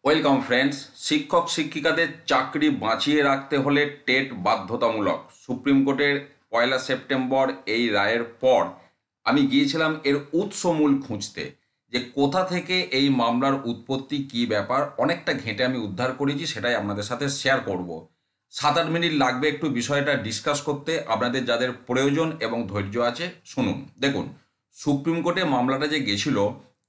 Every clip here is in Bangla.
Welcome friends. শিক্ষক শিক্ষিকাদের চাকরি বাঁচিয়ে রাখতে হলে টেট বাধ্যতামূলক। সুপ্রিম কোর্টের 1 সেপ্টেম্বর এই রায়ের পর আমি গিয়েছিলাম এর উৎসমূল খুঁজতে, যে কোথা থেকে এই মামলার উৎপত্তি, কী ব্যাপার। অনেকটা ঘেঁটে আমি উদ্ধার করেছি, সেটাই আপনাদের সাথে শেয়ার করব। 7-8 মিনিট লাগবে একটু বিষয়টা ডিসকাস করতে। আপনাদের যাদের প্রয়োজন এবং ধৈর্য আছে শুনুন। দেখুন, সুপ্রিম কোর্টে মামলাটা যে গেছিল,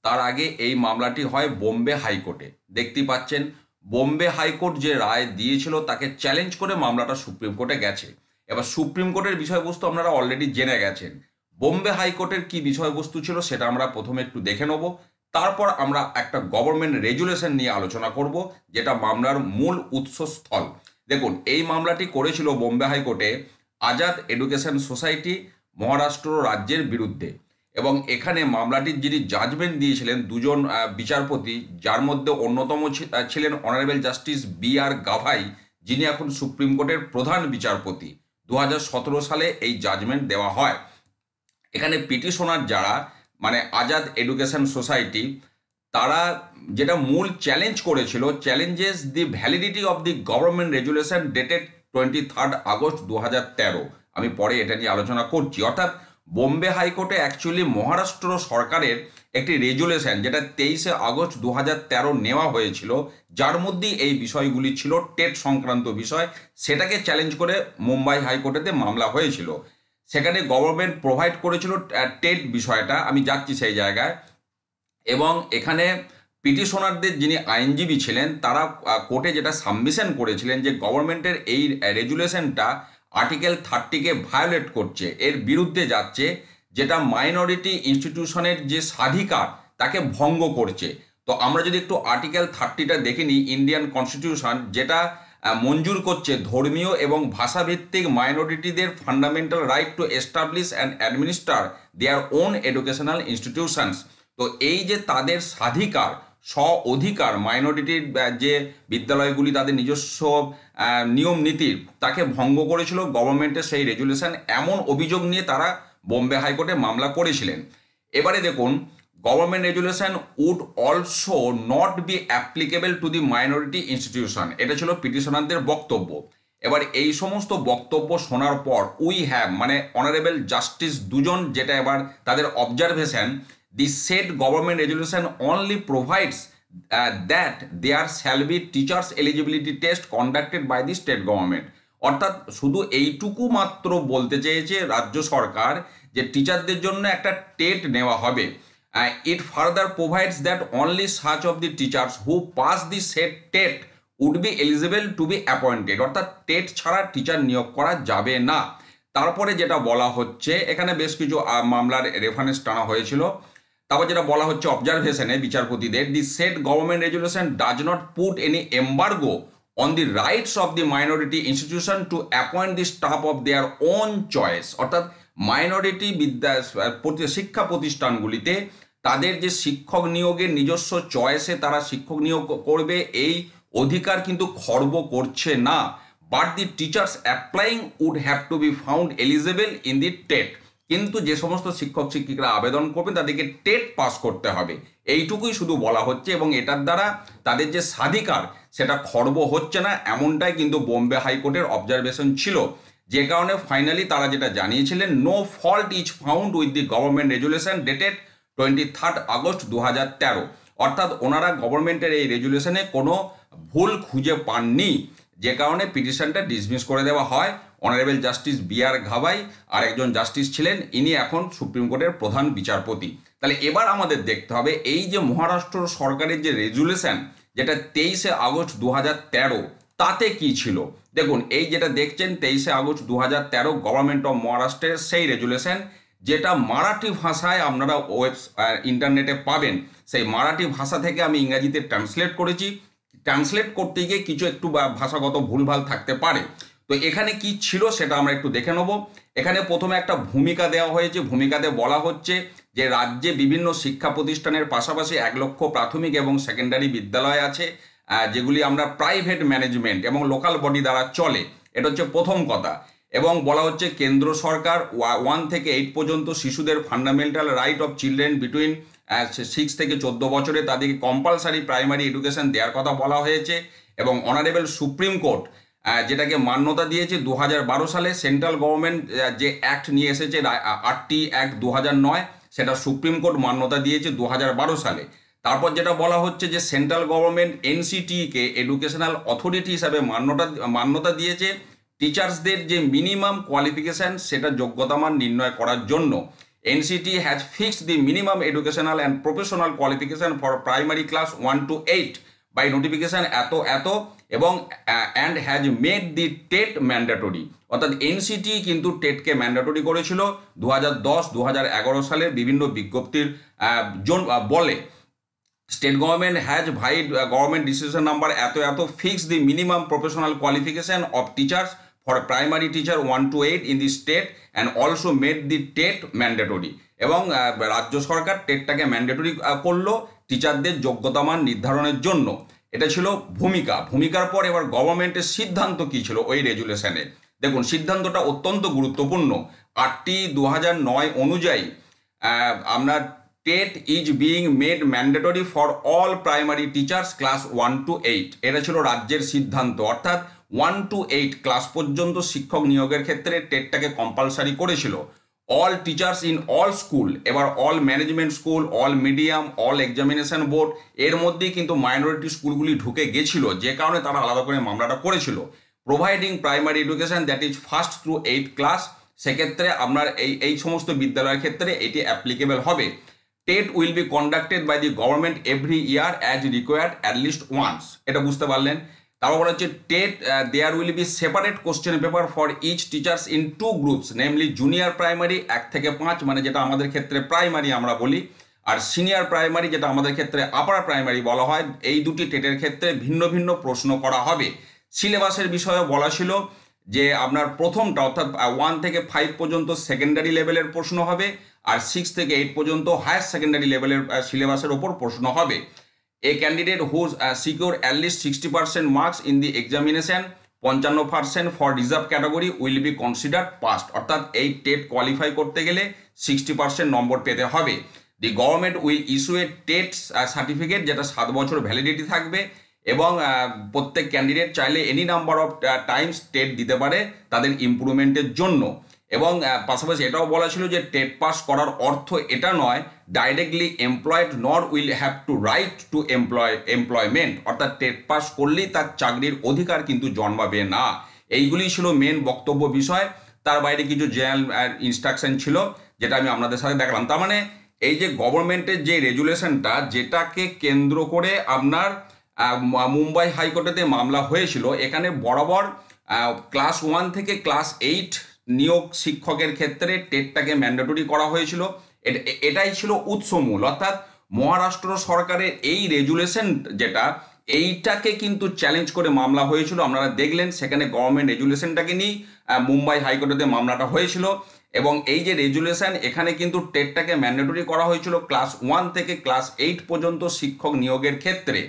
তার আগে এই মামলাটি হয় বোম্বে হাইকোর্টে। দেখতেই পাচ্ছেন, বোম্বে হাইকোর্ট যে রায় দিয়েছিল তাকে চ্যালেঞ্জ করে মামলাটা সুপ্রিম কোর্টে গেছে। এবার সুপ্রিম কোর্টের বিষয়বস্তু আপনারা অলরেডি জেনে গেছেন। বোম্বে হাইকোর্টের কি বিষয়বস্তু ছিল সেটা আমরা প্রথমে একটু দেখে নেব, তারপর আমরা একটা গভর্নমেন্ট রেজুলেশন নিয়ে আলোচনা করব, যেটা মামলার মূল উৎসস্থল। দেখুন, এই মামলাটি করেছিল বোম্বে হাইকোর্টে আজাদ এডুকেশন সোসাইটি মহারাষ্ট্র রাজ্যের বিরুদ্ধে। এবং এখানে মামলাটির যিনি জাজমেন্ট দিয়েছিলেন দুজন বিচারপতি, যার মধ্যে অন্যতম ছিলেন অনারেবল জাস্টিস B.R. গাভাই, যিনি এখন সুপ্রিম কোর্টের প্রধান বিচারপতি। 2017 সালে এই জাজমেন্ট দেওয়া হয়। এখানে পিটিশনার যারা, মানে আজাদ এডুকেশন সোসাইটি, তারা যেটা মূল চ্যালেঞ্জ করেছিল, challenges the validity of the government resolution dated 23 August 2013। আমি পরে এটা নিয়ে আলোচনা করছি। অর্থাৎ বোম্বে হাইকোর্টে অ্যাকচুয়ালি মহারাষ্ট্র সরকারের একটি রেজুলেশন, যেটা 23 আগস্ট 2013 নেওয়া হয়েছিল, যার মধ্যেই এই বিষয়গুলি ছিল, টেট সংক্রান্ত বিষয়, সেটাকে চ্যালেঞ্জ করে মুম্বাই হাইকোর্টেতে মামলা হয়েছিল। সেখানে গভর্নমেন্ট প্রোভাইড করেছিল টেট বিষয়টা, আমি যাচ্ছি সেই জায়গায়। এবং এখানে পিটিশনারদের যিনি আইনজীবী ছিলেন, তারা কোর্টে যেটা সাবমিশন করেছিলেন, যে গভর্নমেন্টের এই রেজুলেশনটা আর্টিকেল 30-কে ভায়োলেট করছে, এর বিরুদ্ধে যাচ্ছে, যেটা মাইনরিটি ইনস্টিটিউশনের যে স্বাধিকার তাকে ভঙ্গ করছে। তো আমরা যদি একটু আর্টিকেল 30টা দেখে নিই, ইন্ডিয়ান কনস্টিটিউশন, যেটা মঞ্জুর করছে ধর্মীয় এবং ভাষাভিত্তিক মাইনরিটিদের fundamental right to establish and administer their own educational institutions. তো এই যে তাদের স্বাধিকার, স্ব অধিকার, মাইনরিটির যে বিদ্যালয়গুলি তাদের নিজস্ব নিয়ম নীতির, তাকে ভঙ্গ করেছিল গভর্নমেন্টের সেই রেজুলেশন, এমন অভিযোগ নিয়ে তারা বোম্বে হাইকোর্টে মামলা করেছিলেন। এবারে দেখুন, government resolution would also not be applicable to the minority institution, এটা ছিল পিটিশনারদের বক্তব্য। এবার এই সমস্ত বক্তব্য শোনার পর উই হ্যাভ, মানে অনারেবল জাস্টিস দুজন, যেটা এবার তাদের observation, the said government resolution only provides that there shall be teachers eligibility test conducted by the state government। অর্থাৎ শুধু এইটুকু মাত্র বলতে চেয়েছে রাজ্য সরকার, যে টিচারদের জন্য একটা টেট নেওয়া হবে। It further provides that only such of the teachers who pass the set TET would be eligible to be appointed. অর্থাৎ টেট ছাড়া টিচার নিয়োগ করা যাবে না। তারপরে যেটা বলা হচ্ছে, এখানে বেশ কিছু মামলার রেফারেন্স টানা হয়েছিল। তারপর যেটা বলা হচ্ছে অবজারভেশনে বিচারপতিদের, the state government resolution does not put any embargo on the rights of the minority institution to appoint the staff of their own choice. অর্থাৎ মাইনরিটি শিক্ষা প্রতিষ্ঠানগুলিতে তাদের যে শিক্ষক নিয়োগের নিজস্ব চয়েসে তারা শিক্ষক নিয়োগ করবে, এই অধিকার কিন্তু খর্ব করছে না। But the teachers applying would have to be found eligible in the TET. কিন্তু যে সমস্ত শিক্ষক শিক্ষিকারা আবেদন করবেন তাদেরকে টেট পাস করতে হবে, এইটুকুই শুধু বলা হচ্ছে। এবং এটার দ্বারা তাদের যে স্বাধিকার সেটা খর্ব হচ্ছে না, এমনটাই কিন্তু বোম্বে হাইকোর্টের অবজারভেশন ছিল। যে কারণে ফাইনালি তারা যেটা জানিয়েছিলেন, no fault is found with the government resolution dated 23 August 2013। অর্থাৎ ওনারা গভর্নমেন্টের এই রেজুলেশনে কোনো ভুল খুঁজে পাননি, যে কারণে পিটিশনটা ডিসমিস করে দেওয়া হয়। Honourable justice B.R. গাভাই আর একজন জাস্টিস ছিলেন, ইনি এখন সুপ্রিম কোর্টের প্রধান বিচারপতি। তাহলে এবার আমাদের দেখতে হবে, এই যে মহারাষ্ট্র সরকারের যে রেজুলেশন, যেটা 23 আগস্ট 2013, তাতে কি ছিল। দেখুন, এই যেটা দেখছেন 23 আগস্ট 2013 গভর্নমেন্ট অফ মহারাষ্ট্রের সেই রেজুলেশন, যেটা মারাঠি ভাষায় আপনারা ইন্টারনেটে পাবেন। সেই মারাঠি ভাষা থেকে আমি ইংরাজিতে ট্রান্সলেট করেছি। ট্রান্সলেট করতে গিয়ে কিছু একটু ভাষাগত ভুলভাল থাকতে পারে। তো এখানে কি ছিল সেটা আমরা একটু দেখে নেব। এখানে প্রথমে একটা ভূমিকা দেওয়া হয়েছে। ভূমিকাতে বলা হচ্ছে যে রাজ্যে বিভিন্ন শিক্ষা প্রতিষ্ঠানের পাশাপাশি 1 লক্ষ প্রাথমিক এবং সেকেন্ডারি বিদ্যালয় আছে, যেগুলি আমরা প্রাইভেট ম্যানেজমেন্ট এবং লোকাল বডি দ্বারা চলে। এটা হচ্ছে প্রথম কথা। এবং বলা হচ্ছে কেন্দ্র সরকার 1 থেকে 8 পর্যন্ত শিশুদের fundamental right of children between 6 থেকে 14 বছরে তাদেরকে কম্পালসারি প্রাইমারি এডুকেশন দেওয়ার কথা বলা হয়েছে। এবং অনারেবল সুপ্রিম কোর্ট যেটাকে মান্যতা দিয়েছে 2012 সালে, সেন্ট্রাল গভর্নমেন্ট যে অ্যাক্ট নিয়ে এসেছে 8টি অ্যাক্ট 2009, সেটা সুপ্রিম কোর্ট মান্যতা দিয়েছে 2012 সালে। তারপর যেটা বলা হচ্ছে যে সেন্ট্রাল গভর্নমেন্ট এনসিটিকে এডুকেশনাল অথরিটি হিসাবে মান্যতা দিয়েছে টিচার্সদের যে মিনিমাম কোয়ালিফিকেশান সেটা যোগ্যতামান নির্ণয় করার জন্য। NCT has fixed the minimum educational and professional qualification for primary class 1 to 8 by notification এত এবং and has made the TET mandatory। অর্থাৎ NCT কিন্তু টেটকে ম্যান্ডেটরি করেছিল 2010-2011 সালে বিভিন্ন বিজ্ঞপ্তির বলে। State government has vide government decision number এত fix the minimum professional qualification of teachers for primary teacher 1 to 8 in the state and also made the TET mandatory. এবং রাজ্য সরকার টেটটাকে ম্যান্ডেটরি করলো টিচারদের যোগ্যতামান নির্ধারণের জন্য। এটা ছিল ভূমিকার পর এবার গভর্নমেন্টের সিদ্ধান্ত কী ছিল ওই রেজুলেশনে। দেখুন সিদ্ধান্তটা অত্যন্ত গুরুত্বপূর্ণ। 8/2009 অনুযায়ী আপনার TET is being made mandatory for all primary teachers class 1 to 8। এটা ছিল রাজ্যের সিদ্ধান্ত, অর্থাৎ 1 to 8 ক্লাস পর্যন্ত শিক্ষক নিয়োগের ক্ষেত্রে টেটটাকে কম্পালসারি করেছিল। All teachers in all school, এবার all management school, all medium, all examination board, এর মধ্যেই কিন্তু মাইনরিটি স্কুলগুলি ঢুকে গেছিল, যে কারণে তারা আলাদা করে মামলাটা করেছিল। Providing primary education that is 1st through 8th class, সেক্ষেত্রে আপনার এই সমস্ত বিদ্যালয়ের ক্ষেত্রে এটি অ্যাপ্লিকেবল হবে। TET will be conducted by the government every year as required at least once. এটা বুঝতে পারলেন। তারপর বলা হচ্ছে TET there will be separate question paper for each teachers in 2 groups, namely junior primary 1 থেকে 5, মানে যেটা আমাদের ক্ষেত্রে প্রাইমারি আমরা বলি, আর সিনিয়র প্রাইমারি যেটা আমাদের ক্ষেত্রে আপার প্রাইমারি বলা হয়। এই দুটি টেটের ক্ষেত্রে ভিন্ন ভিন্ন প্রশ্ন করা হবে। সিলেবাসের বিষয়ে বলা ছিল যে আপনার প্রথমটা অর্থাৎ 1 থেকে 5 পর্যন্ত সেকেন্ডারি লেভেলের প্রশ্ন হবে, আর 6 থেকে 8 পর্যন্ত হায়ার সেকেন্ডারি লেভেলের সিলেবাসের ওপর প্রশ্ন হবে। A candidate whose secure at least 60% marks in the examination, 55% for reserve category will be consider passed. অর্থাৎ এই টেট কোয়ালিফাই করতে গেলে 60% নম্বর পেতে হবে। The government will issue a TET certificate, যেটা 7 বছর ভ্যালিডিটি থাকবে, এবং প্রত্যেক ক্যান্ডিডেট চাইলে any number of Times TET দিতে পারে তাদের ইমপ্রুভমেন্টের জন্য। এবং পাশাপাশি এটাও বলা ছিল যে টেট পাস করার অর্থ এটা নয় ডাইরেক্টলি এমপ্লয়েড নর will have to right two employment, অর্থাৎ টেট পাস করলেই তার চাকরির অধিকার কিন্তু জন্মাবে না। এইগুলি ছিল মেন বক্তব্য বিষয়। তার বাইরে কিছু জেনারেল ইনস্ট্রাকশন ছিল যেটা আমি আপনাদের সাথে দেখালাম। তার মানে এই যে গভর্নমেন্টের যে রেজুলেশনটা, যেটাকে কেন্দ্র করে আপনার মুম্বাই হাইকোর্টেতে মামলা হয়েছিল, এখানে বরাবর ক্লাস 1 থেকে ক্লাস 8 নিয়োগ শিক্ষকের ক্ষেত্রে টেটটাকে ম্যান্ডেটরি করা হয়েছিল। এটাই ছিল উৎসমূল, অর্থাৎ মহারাষ্ট্র সরকারের এই রেজুলেশন যেটা, এইটাকে কিন্তু চ্যালেঞ্জ করে মামলা হয়েছিল। আপনারা দেখলেন সেখানে গভর্নমেন্ট রেজুলেশনটাকে নিয়ে মুম্বাই হাইকোর্টেতে মামলাটা হয়েছিল। এবং এই যে রেজুলেশন, এখানে কিন্তু টেটটাকে ম্যান্ডেটরি করা হয়েছিল ক্লাস 1 থেকে ক্লাস 8 পর্যন্ত শিক্ষক নিয়োগের ক্ষেত্রে।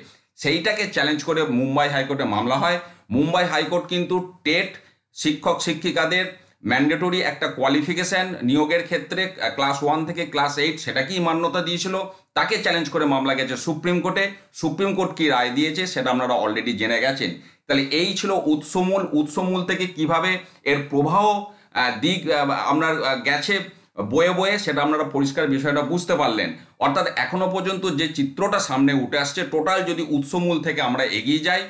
সেইটাকে চ্যালেঞ্জ করে মুম্বাই হাইকোর্টে মামলা হয়। মুম্বাই হাইকোর্ট কিন্তু টেট শিক্ষক শিক্ষিকাদের ম্যান্ডেটরি একটা কোয়ালিফিকেশান নিয়োগের ক্ষেত্রে ক্লাস 1 থেকে ক্লাস 8 সেটাকেই মান্যতা দিয়েছিল। তাকে চ্যালেঞ্জ করে মামলা গেছে সুপ্রিম কোর্টে। সুপ্রিম কোর্ট কি রায় দিয়েছে সেটা আপনারা অলরেডি জেনে গেছেন। তাহলে এই ছিল উৎসমূল থেকে কিভাবে এর প্রবাহ দিক আপনার গেছে বয়ে বয়ে, সেটা আপনারা পরিষ্কার বিষয়টা বুঝতে পারলেন। অর্থাৎ এখনো পর্যন্ত যে চিত্রটা সামনে উঠে আসছে, টোটাল যদি উৎসমূল থেকে আমরা এগিয়ে যাই,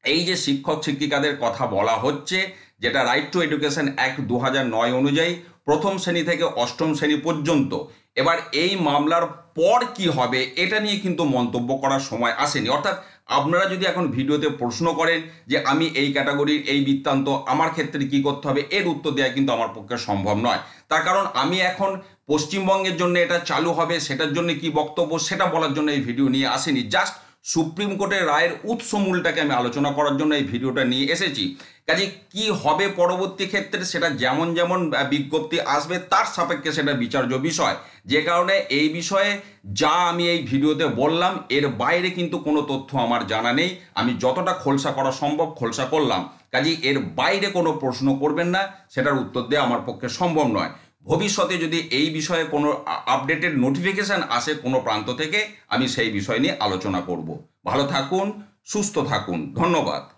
এই যে শিক্ষক শিক্ষিকাদের কথা বলা হচ্ছে, যেটা রাইট টু এডুকেশন অ্যাক্ট 2009 অনুযায়ী 1ম শ্রেণী থেকে 8ম শ্রেণী পর্যন্ত। এবার এই মামলার পর কি হবে এটা নিয়ে কিন্তু মন্তব্য করার সময় আসেনি। অর্থাৎ আপনারা যদি এখন ভিডিওতে প্রশ্ন করেন যে আমি এই ক্যাটাগরির এই বৃত্তান্ত আমার ক্ষেত্রে কি করতে হবে, এর উত্তর দেওয়া কিন্তু আমার পক্ষে সম্ভব নয়। তার কারণ আমি এখন পশ্চিমবঙ্গের জন্য এটা চালু হবে, সেটার জন্য কি বক্তব্য সেটা বলার জন্য এই ভিডিও নিয়ে আসেনি। জাস্ট সুপ্রিম কোর্টের রায়ের উৎসমূলটাকে আমি আলোচনা করার জন্য এই ভিডিওটা নিয়ে এসেছি। কাজে কি হবে পরবর্তী ক্ষেত্রে সেটা যেমন যেমন বিজ্ঞপ্তি আসবে তার সাপেক্ষে সেটা বিচার্য বিষয়। যে কারণে এই বিষয়ে যা আমি এই ভিডিওতে বললাম, এর বাইরে কিন্তু কোনো তথ্য আমার জানা নেই। আমি যতটা খোলসা করা সম্ভব খোলসা করলাম। কাজেই এর বাইরে কোনো প্রশ্ন করবেন না, সেটার উত্তর দেওয়া আমার পক্ষে সম্ভব নয়। ভবিষ্যতে যদি এই বিষয়ে কোনো আপডেটেড নোটিফিকেশান আসে কোনো প্রান্ত থেকে, আমি সেই বিষয় নিয়ে আলোচনা করব। ভালো থাকুন, সুস্থ থাকুন, ধন্যবাদ।